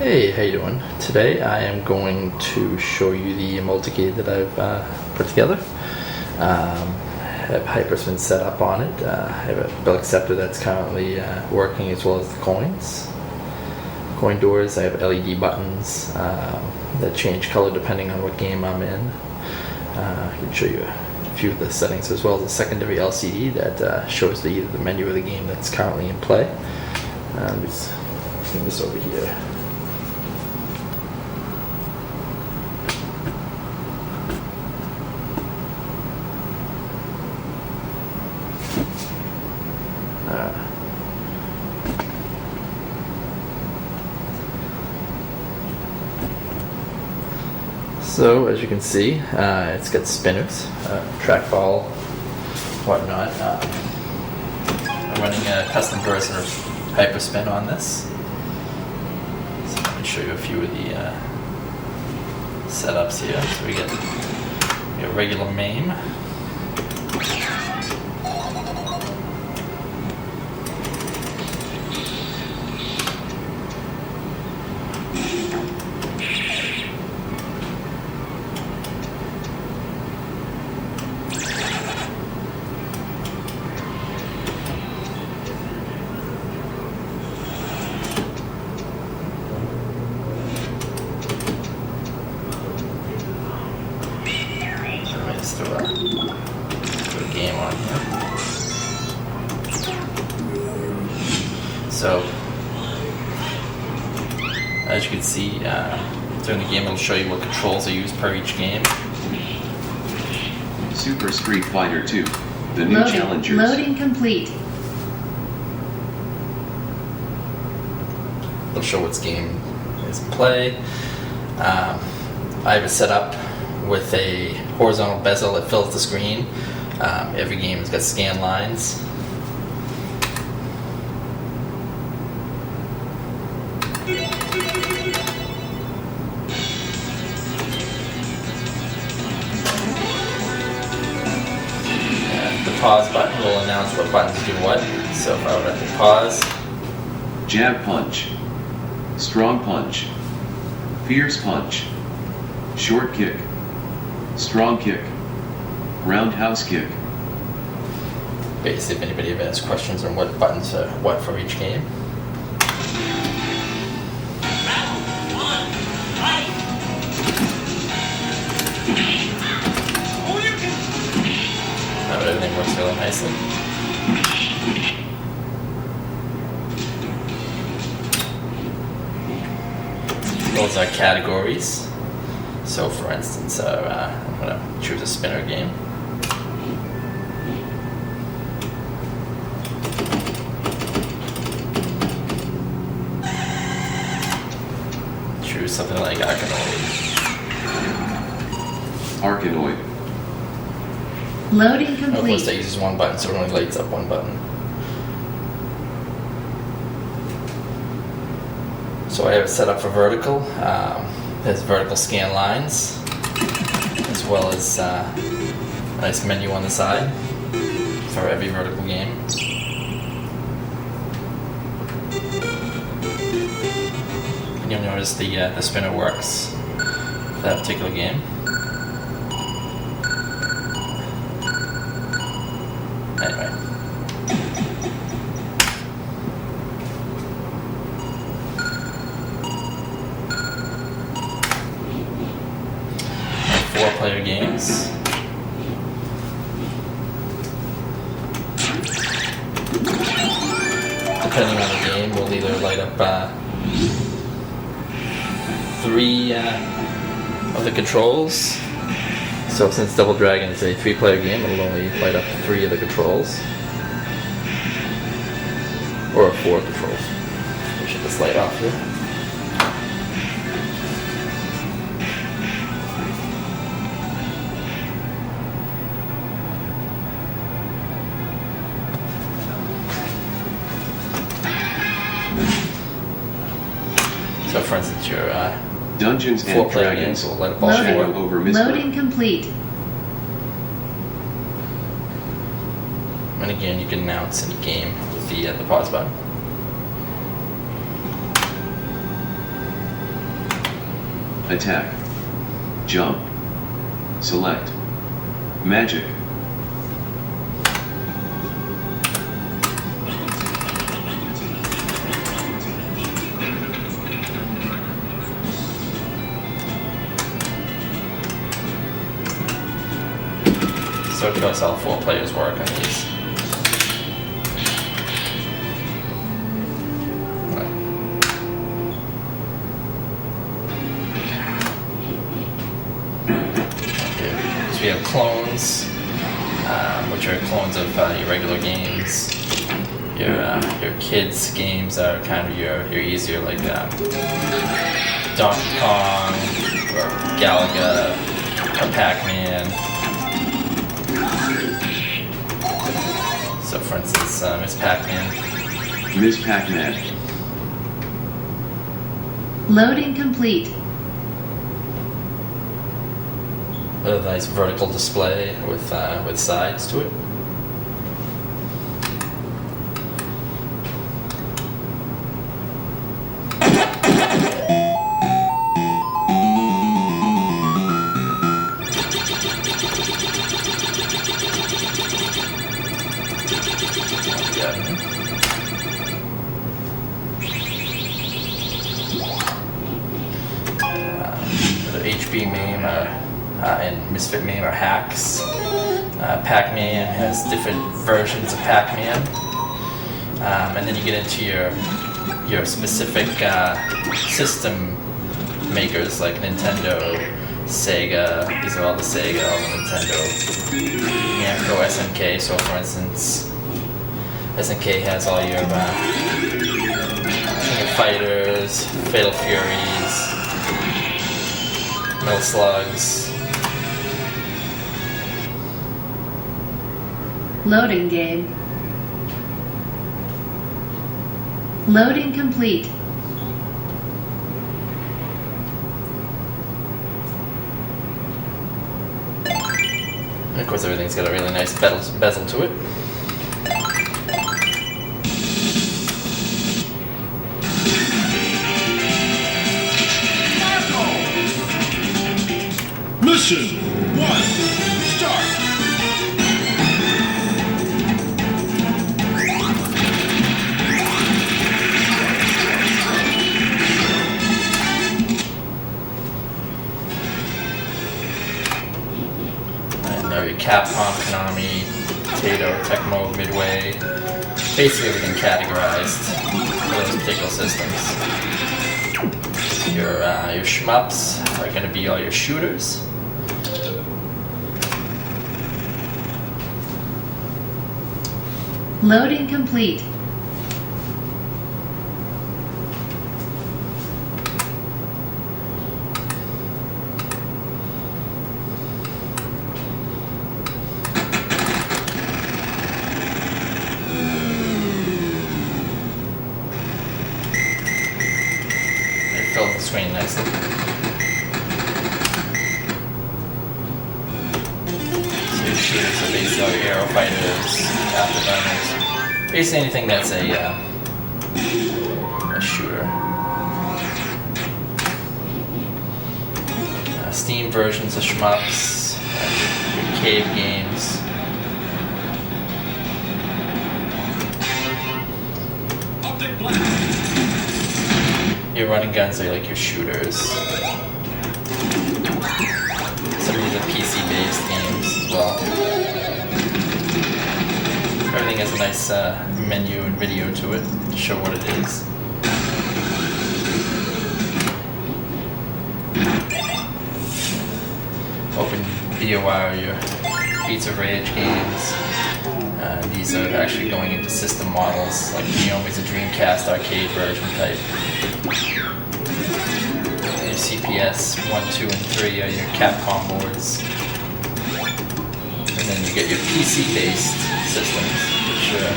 Hey, how you doing? Today I am going to show you the multi-gate that I've put together. I have hyperspin set up on it. I have a bill acceptor that's currently working, as well as the coin doors. I have LED buttons that change color depending on what game I'm in. I can show you a few of the settings, as well as a secondary LCD that shows either the menu of the game that's currently in play. Just bring this over here. So as you can see, it's got spinners, trackball, whatnot. I'm running a custom version of Hyperspin on this. So let me show you a few of the setups here. So we get regular MAME. Put a game on here. So, as you can see, during the game it'll show you what controls are used per each game. Super Street Fighter 2, the new challengers. Loading complete. It'll show what game is in play. I have it set up with a horizontal bezel that fills the screen. Every game has got scan lines. And the pause button will announce what buttons do what. So if I were to pause, Jab punch, strong punch, fierce punch, short kick, strong kick, roundhouse kick. basically if anybody ever has questions on what buttons are what for each game. But everything works really nicely. Those are categories. So for instance, I'm going to choose a spinner game. Choose something like Arkanoid. Loading Of course, complete. that uses one button, so it only lights up one button. So I have it set up for vertical. There's vertical scan lines, as well as a nice menu on the side for every vertical game. And you'll notice the spinner works for that particular game. Anyway. Four-player games. Depending on the game, we'll either light up three of the controls. So since Double Dragon is a three-player game, it'll only light up three of the controls. Or four controls. We should just light off here. So for instance, your Dungeons and four-player games Dragons. will light up all Shadow four. over Mistborn. Loading complete. And again, you can announce any game with the pause button. Attack. Jump. Select. Magic. So it shows how 4 players work on these. So we have clones, which are clones of your regular games. Your kids' games are kind of your easier, like Donkey Kong or Galaga or Pac-Man. So for instance, Miss Pac-Man. Miss Pac-Man. Loading complete. A nice vertical display with sides to it. The HB MAME and Misfit MAME are hacks. Pac-Man has different versions of Pac-Man. And then you get into your specific system makers like Nintendo, Sega. These are all the Sega, all the Nintendo. Namco, SNK. So for instance, SNK has all your King of Fighters, Fatal Furies, Metal Slugs. Loading game. Loading complete. And of course, everything's got a really nice bezel to it. Mission 1, start! And now your Capcom, Konami, Taito, Tecmo, Midway. Basically everything categorized for those particular systems. Your shmups are going to be all your shooters. Loading complete. It fills the screen nicely. So your shooters are basically all your Aero Fighters, Afterburners. Basically anything that's a shooter. Steam versions of shmups, your cave games. Your running guns are like your shooters. Some of these are PC-based games as well. Everything has a nice menu and video to it to show what it is. Open BOR, your Beats of Rage games. These are actually going into system models, like Neomi's a Dreamcast arcade version type. Your CPS 1, 2, and 3 are your Capcom boards. And then you get your PC-based systems, which are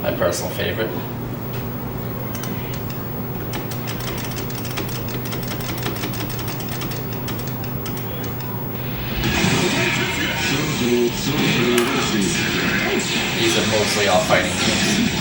my personal favorite. These are mostly all fighting games.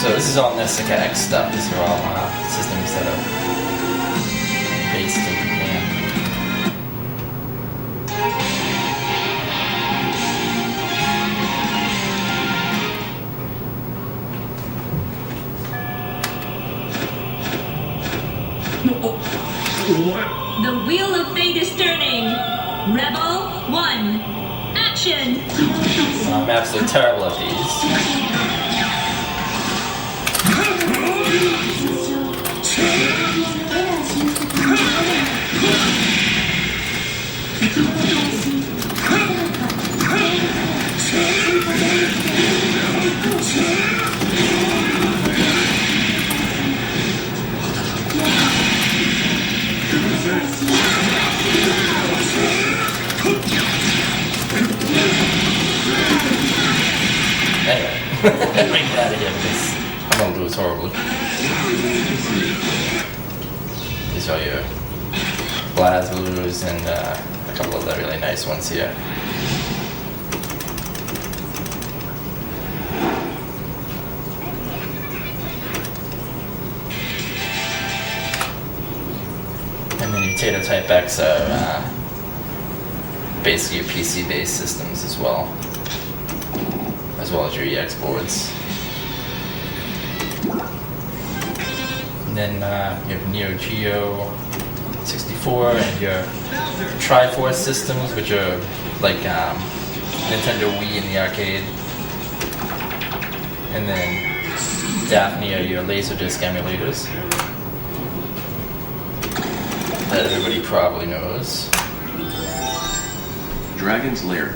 So this is all NESIC X stuff. These are all systems that are based in Japan. The wheel of fate is turning. Rebel 1, action! I'm absolutely terrible at these. Anyway, bring it out of here because I'm gonna lose horribly. These are your BlazBlues and a couple of the really nice ones here. And then your Tato Type X are basically your PC-based systems as well as your EX boards. And then you have Neo Geo 64 and your Triforce systems, which are like Nintendo Wii in the arcade. And then Daphne are your Laserdisc emulators that everybody probably knows. Dragon's Lair.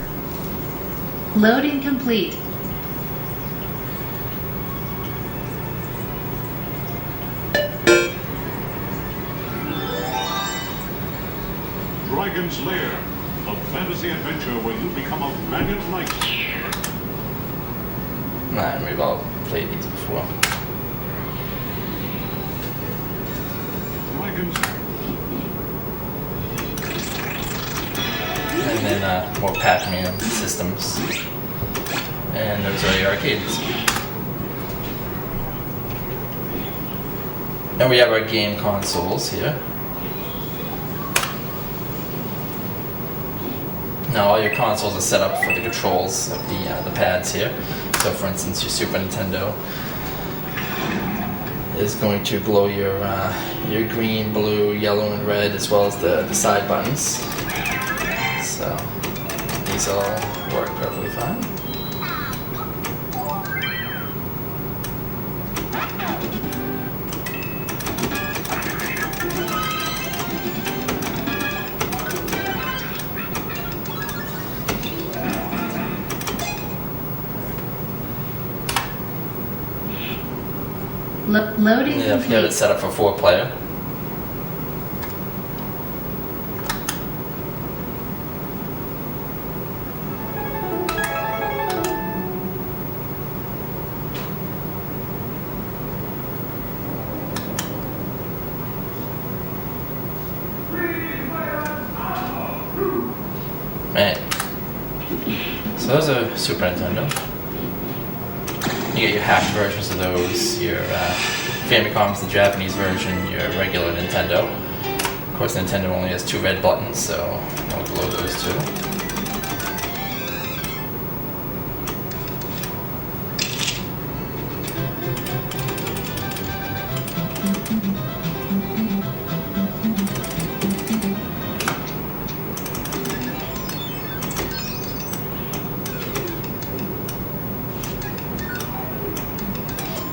Loading complete. Dragon's Lair, a fantasy adventure where you become a valiant knight. Nah, we've all played these before. Dragon's And then more Pac-Man systems. And those are the arcades. And we have our game consoles here. Now all your consoles are set up for the controls of the pads here. So for instance, your Super Nintendo is going to glow your green, blue, yellow, and red, as well as the side buttons. So these all work perfectly fine. Loading Yeah, if you have it complete. set up for 4-player. Right. So those are Super Nintendo. You get your hacked versions of those, your Famicom's the Japanese version, your regular Nintendo. Of course, Nintendo only has 2 red buttons, so I'll glow those too.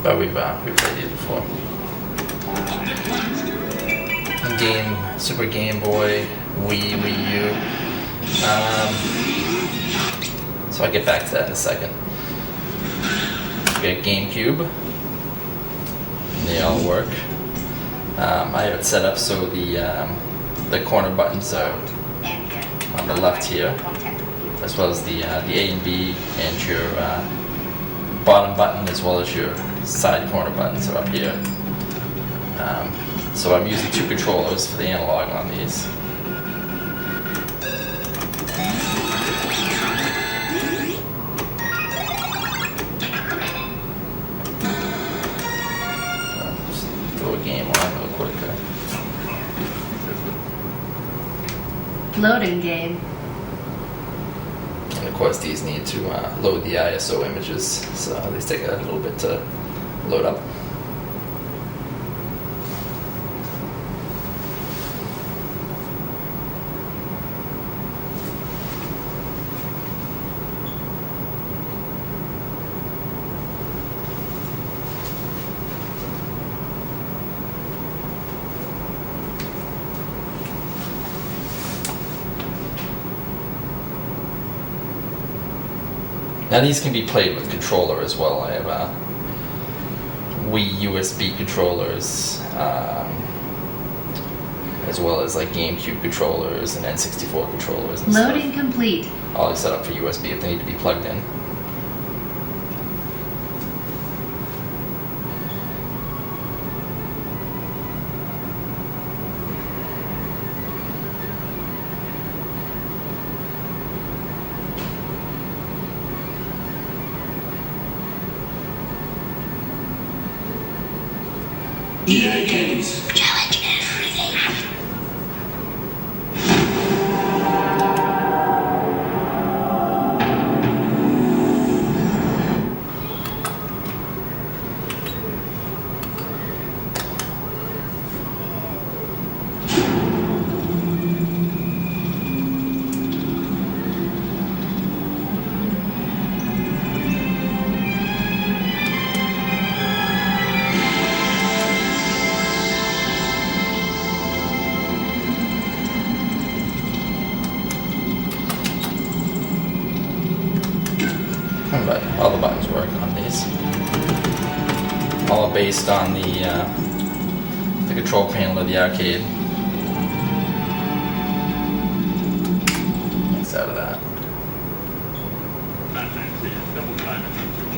But we've played these before. Super Game Boy, Wii U. So I'll get back to that in a second. We got GameCube. They all work. I have it set up so the corner buttons are on the left here, as well as the A and B and your bottom button, as well as your side corner buttons are up here. So I'm using 2 controllers for the analog on these. Loading game. And of course these need to load the ISO images, so these take a little bit to load up. Now these can be played with controller as well. I have Wii USB controllers, as well as like GameCube controllers and N64 controllers and Loading stuff. complete. All set up for USB if they need to be plugged in. EA Games. Challenge everything. But all the buttons work on these. All based on the control panel of the arcade. X out of that. Batman's here. Double time. I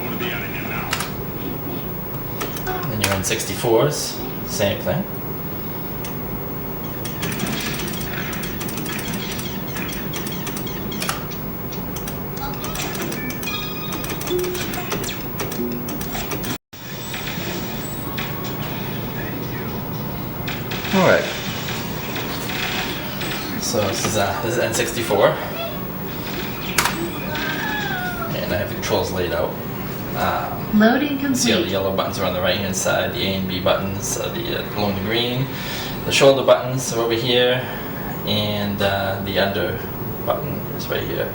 want to be out of here now. And then your N64s, same thing. Alright. So this is N64. And I have the controls laid out. Loading See how the complete. yellow buttons are on the right hand side, the A and B buttons, the blue and the green. The shoulder buttons are over here, and the under button is right here.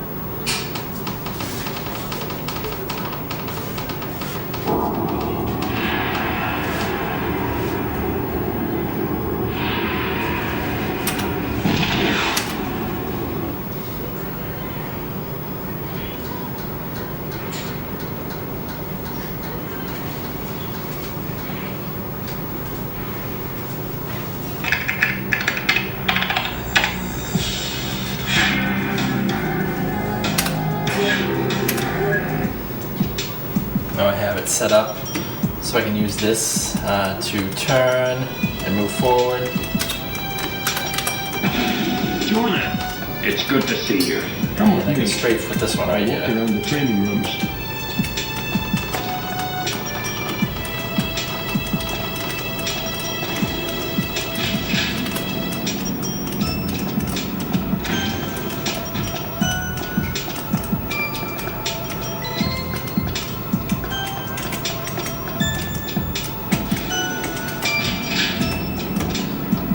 Now I have it set up so I can use this to turn and move forward. Jordan, it's good to see you. Come And with I can me. strafe with this one right Walk here. around the training rooms.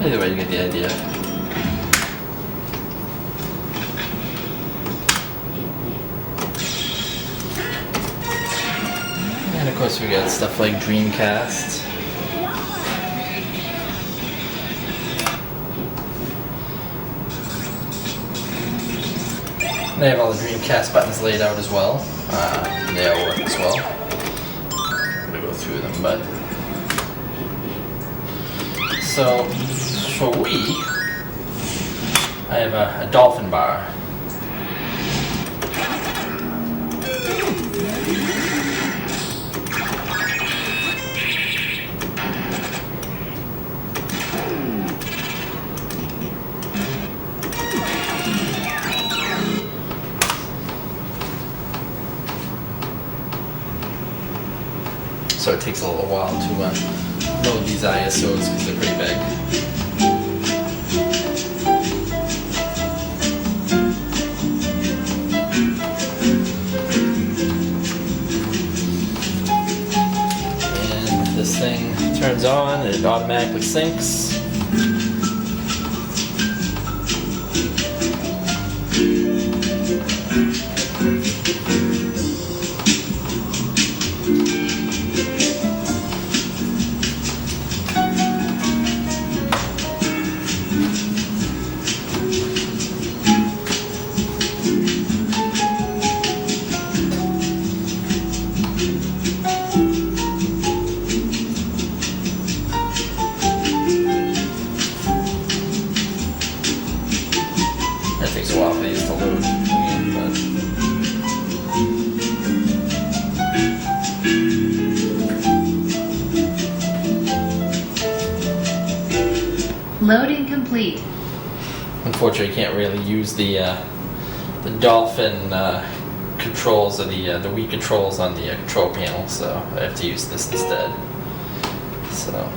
Either way, you get the idea. And of course we got stuff like Dreamcast. They have all the Dreamcast buttons laid out as well. They all work as well. I'm gonna go through them, but so for Wii, I have a dolphin bar. So it takes a little while to load these ISOs because they're pretty big. It automatically syncs. It takes a while for these to load again, Loading complete. unfortunately you can't really use the Dolphin controls or the Wii controls on the control panel, so I have to use this instead. So.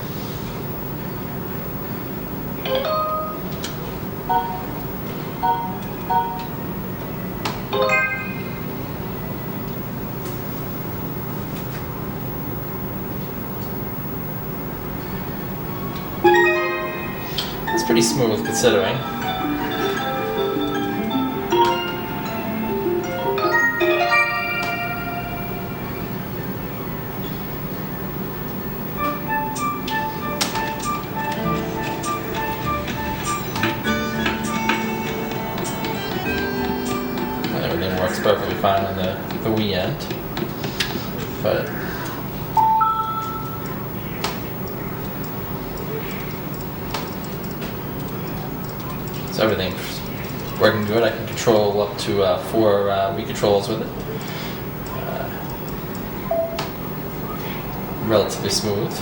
It's pretty smooth considering. Everything works perfectly fine on the Wii end, but so everything's working good. I can control up to 4 Wii controls with it. Relatively smooth.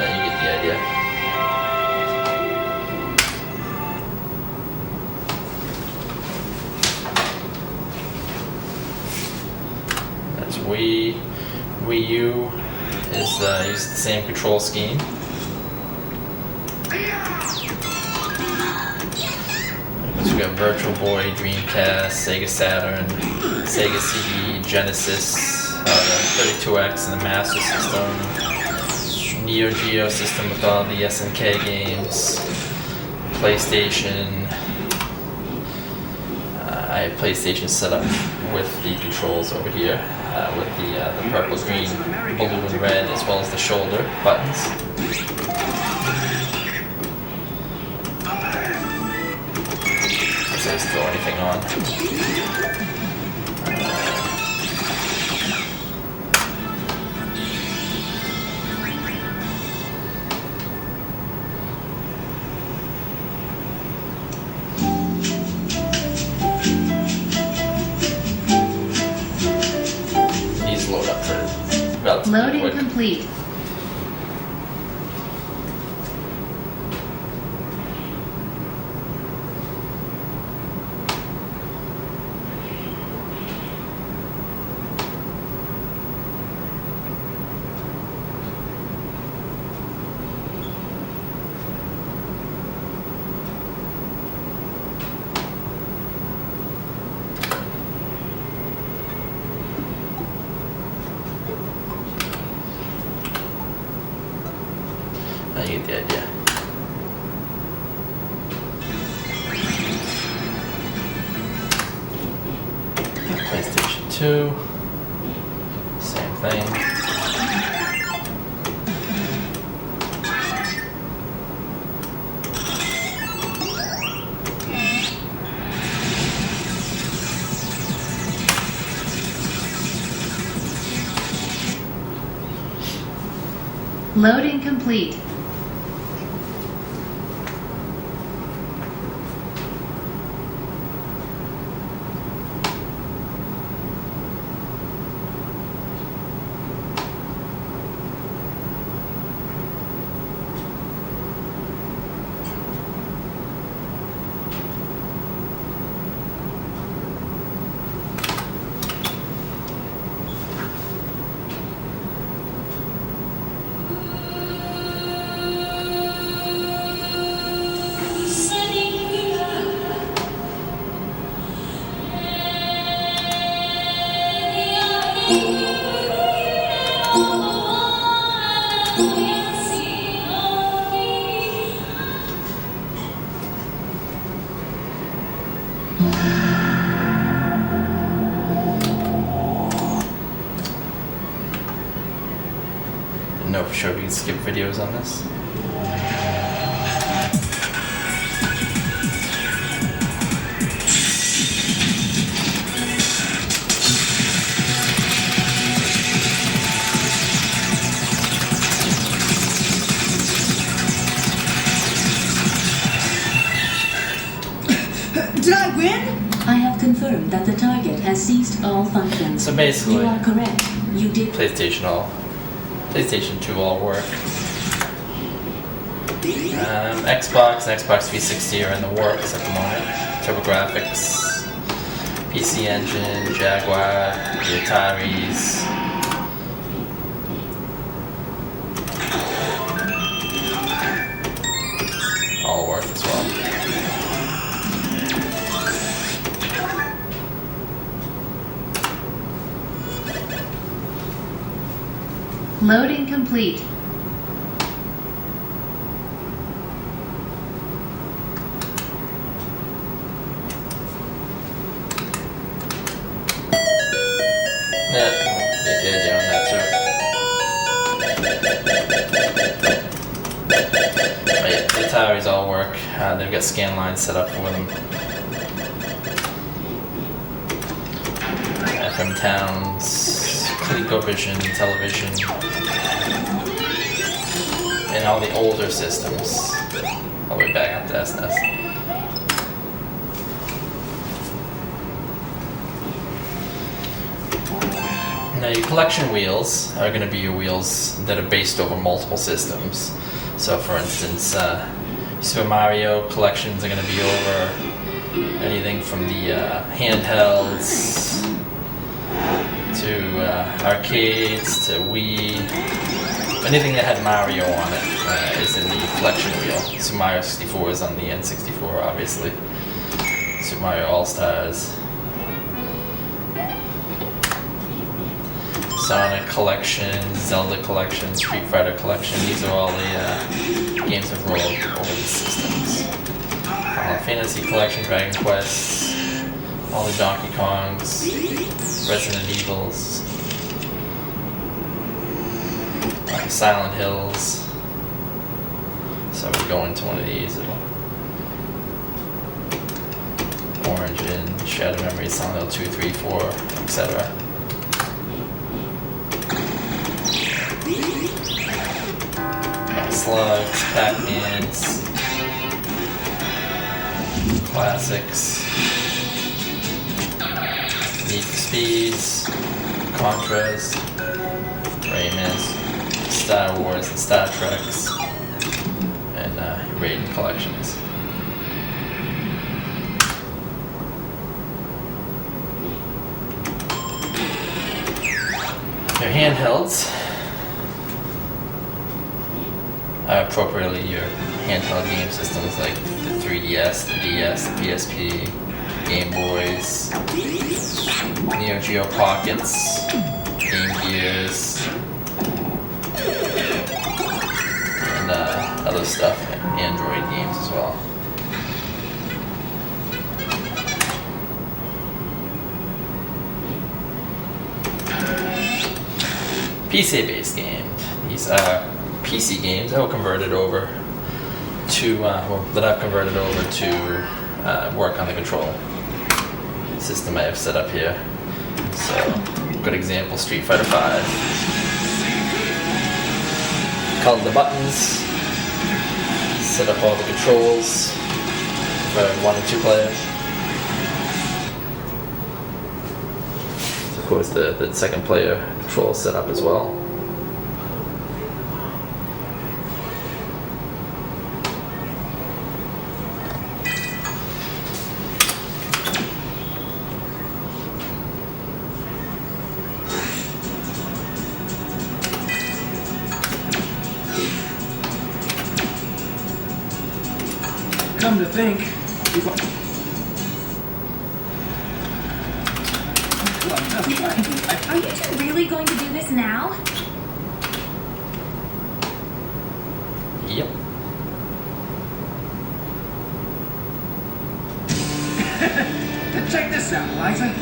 You get the idea. That's Wii U is uses the same control scheme. So we got Virtual Boy, Dreamcast, Sega Saturn, Sega CD, Genesis, the 32X and the Master System, Neo Geo system with all the SNK games, PlayStation. I have PlayStation set up with the controls over here, with the purple, green, blue, and red, as well as the shoulder buttons. So just throw anything on. These load up pretty relatively Loading quick. complete. You get the idea. PlayStation 2, same thing. Loading complete. Didn't know for sure if you can skip videos on this. Did I win? I have confirmed that the target has ceased all functions. So basically, You are correct. You did. PlayStation 2 all work. Xbox and Xbox 360 are in the works at the moment. TurboGrafx, PC Engine, Jaguar, the Ataris. All work as well. Loading complete. Yeah, you're doing that too. But yeah, the Ataris all work. They've got scan lines set up for them. FM towns, ColecoVision television, and all the older systems, all the way back up to SNES. Now your collection wheels are going to be your wheels that are based over multiple systems. So for instance, Super Mario collections are going to be over anything from the handhelds to arcades to Wii. Anything that had Mario on it is in the collection wheel. Super Mario 64 is on the N64, obviously. Super Mario All-Stars. Sonic Collection, Zelda Collection, Street Fighter Collection. These are all the games that rolled over these systems. Final Fantasy Collection, Dragon Quest, all the Donkey Kongs, Resident Evils, Silent Hills. So we go into one of these. Origin, Shattered Memories, Silent Hill 2, 3, 4, etc. Slugs, Pac-Mans, classics, Need for Speeds, Contras, Raymans, Star Wars and Star Treks, and Raiden collections. Your handhelds are appropriately your handheld game systems like the 3DS, the DS, the PSP, Game Boys, Neo Geo Pockets, Game Gears, and other stuff, Android games as well. PC-based games. These are PC games that were converted over to, that I've converted over to work on the control system I have set up here. So, good example, Street Fighter V. Called the buttons, set up all the controls for 1 and 2 players. Of course, the second player control is set up as well. Come to think, Are you two really going to do this now? Yep. Check this out, Liza.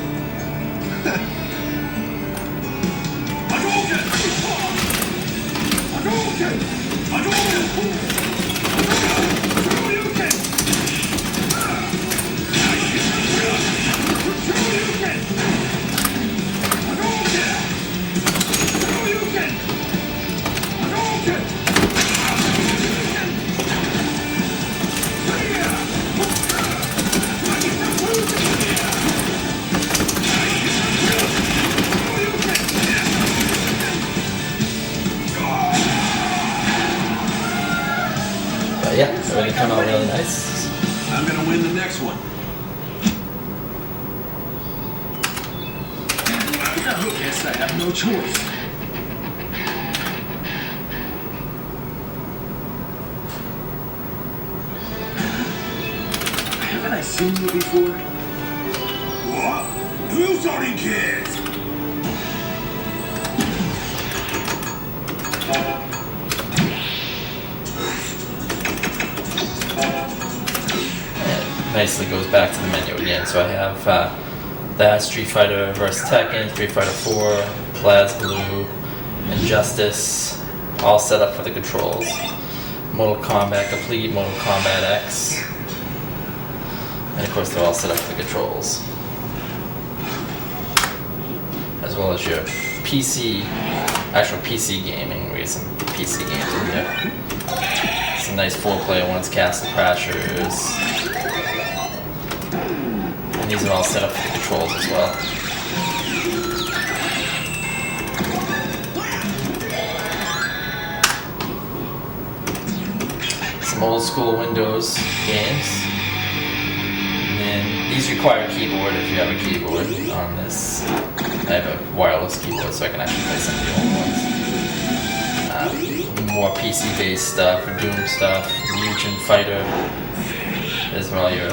But yeah, everything came out really nice. I'm gonna win the next one. I guess I have no choice. Haven't I seen you before? What? Who's all these kids? Nicely goes back to the menu again. So I have that Street Fighter vs. Tekken, Street Fighter 4, BlazBlue, Injustice, all set up for the controls. Mortal Kombat Complete, Mortal Kombat X, and of course they're all set up for the controls. As well as your PC, actual PC gaming. We have some PC games in here. Some nice 4-player ones, Castle Crashers. And these are all set up for the controls as well. Some old school Windows games. And then these require a keyboard if you have a keyboard on this. I have a wireless keyboard so I can actually play some of the old ones. More PC based stuff, Doom stuff, Mugen Fighter. There's all your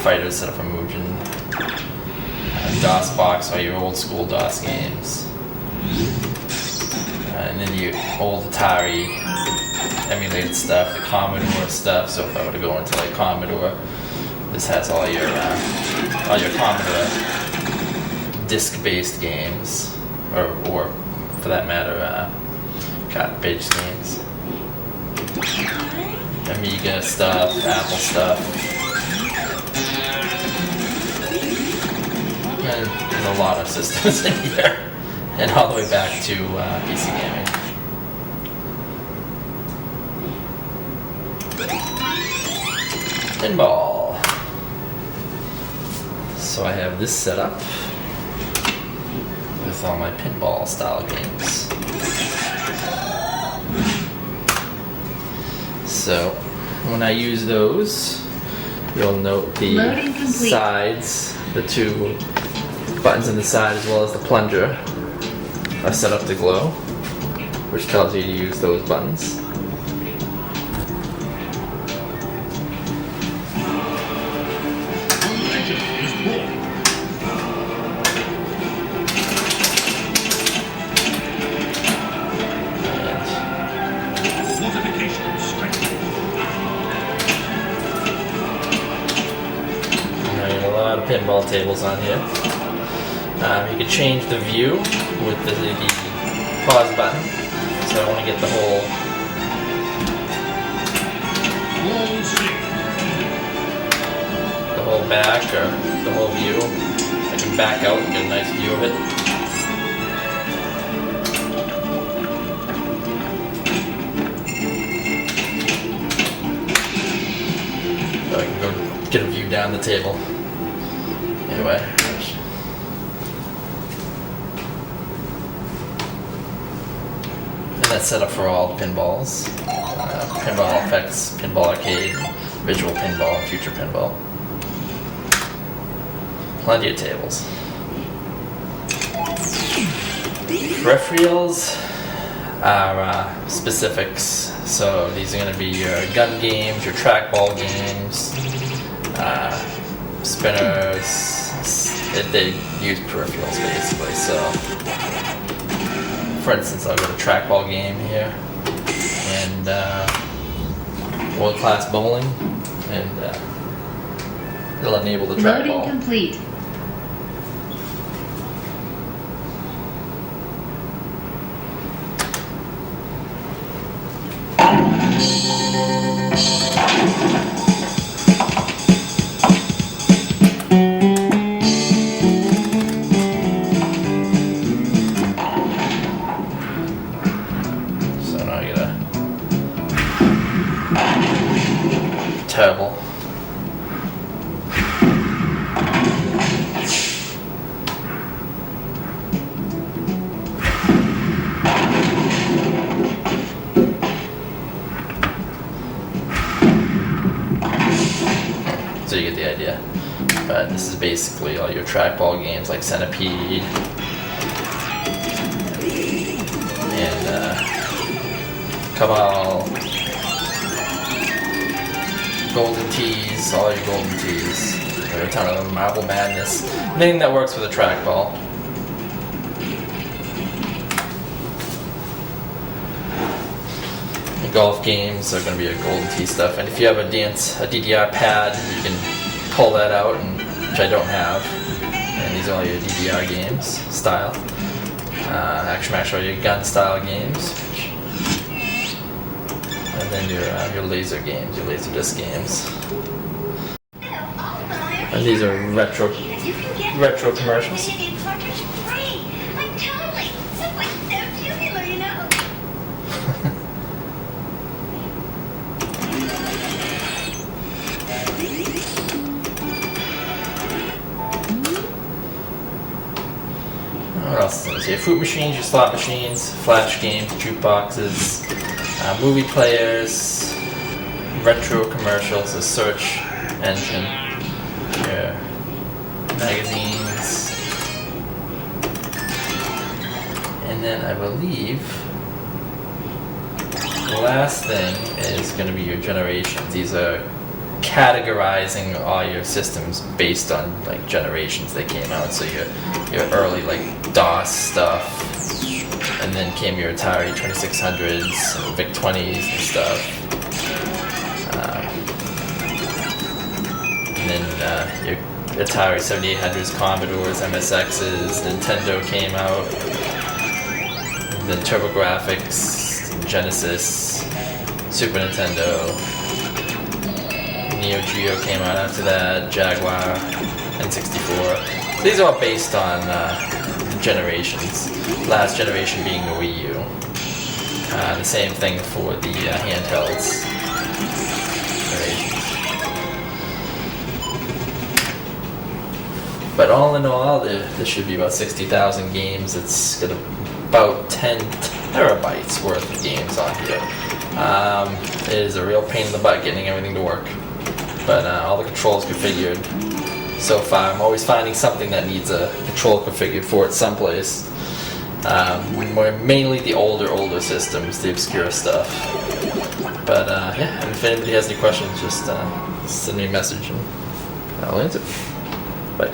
fighters set up for Mugen. DOS box, all your old school DOS games. And then your old Atari emulated stuff, the Commodore stuff. So if I were to go into like Commodore, this has all your Commodore disc-based games, or for that matter, copy-based games. Amiga stuff, Apple stuff. And there's a lot of systems in here, and all the way back to PC gaming. Pinball. So I have this set up with all my pinball style games. So when I use those, you'll note the Loading complete. sides, the two buttons on the side as well as the plunger are set up to glow, which tells you to use those buttons. And a lot of pinball tables on here. You can change the view with the pause button. So I want to get the whole back or the whole view. I can back out and get a nice view of it. So I can go get a view down the table. Anyway. That's set up for all pinballs. Pinball Effects, Pinball Arcade, Visual Pinball, Future Pinball. Plenty of tables. Peripherals are specifics. So these are going to be your gun games, your trackball games, spinners. They use peripherals basically. So, for instance, I'll get a trackball game here, and world-class bowling, and it'll enable the Loading trackball. complete. But this is basically all your trackball games like Centipede and Cabal, Golden Tees, all your Golden Tees. There are a ton of them, Marble Madness, anything that works with a trackball. The golf games are going to be a Golden Tee stuff, and if you have a DDR pad, you can pull that out, which I don't have. And these are all your DDR games style. Action Max are your gun style games, and then your laser games, your laser disc games. And these are retro commercials. What else is here? Fruit machines, your slot machines, flash games, jukeboxes, movie players, retro commercials, a search engine, your magazines, and then I believe the last thing is going to be your generations. These are categorizing all your systems based on like generations they came out. So your early like DOS stuff, and then came your Atari 2600s, and VIC 20s and stuff, and then your Atari 7800s, Commodores, MSXs, Nintendo came out, and then TurboGrafx, Genesis, Super Nintendo. Neo Geo came out after that, Jaguar, N64. So these are all based on generations. Last generation being the Wii U. The same thing for the handhelds. But all in all, there should be about 60,000 games. It's got about 10 terabytes worth of games on here. It is a real pain in the butt getting everything to work. But all the controls configured so far. I'm always finding something that needs a control configured for it someplace. Mainly the older systems, the obscure stuff. But yeah, and if anybody has any questions, just send me a message and I'll answer. Bye.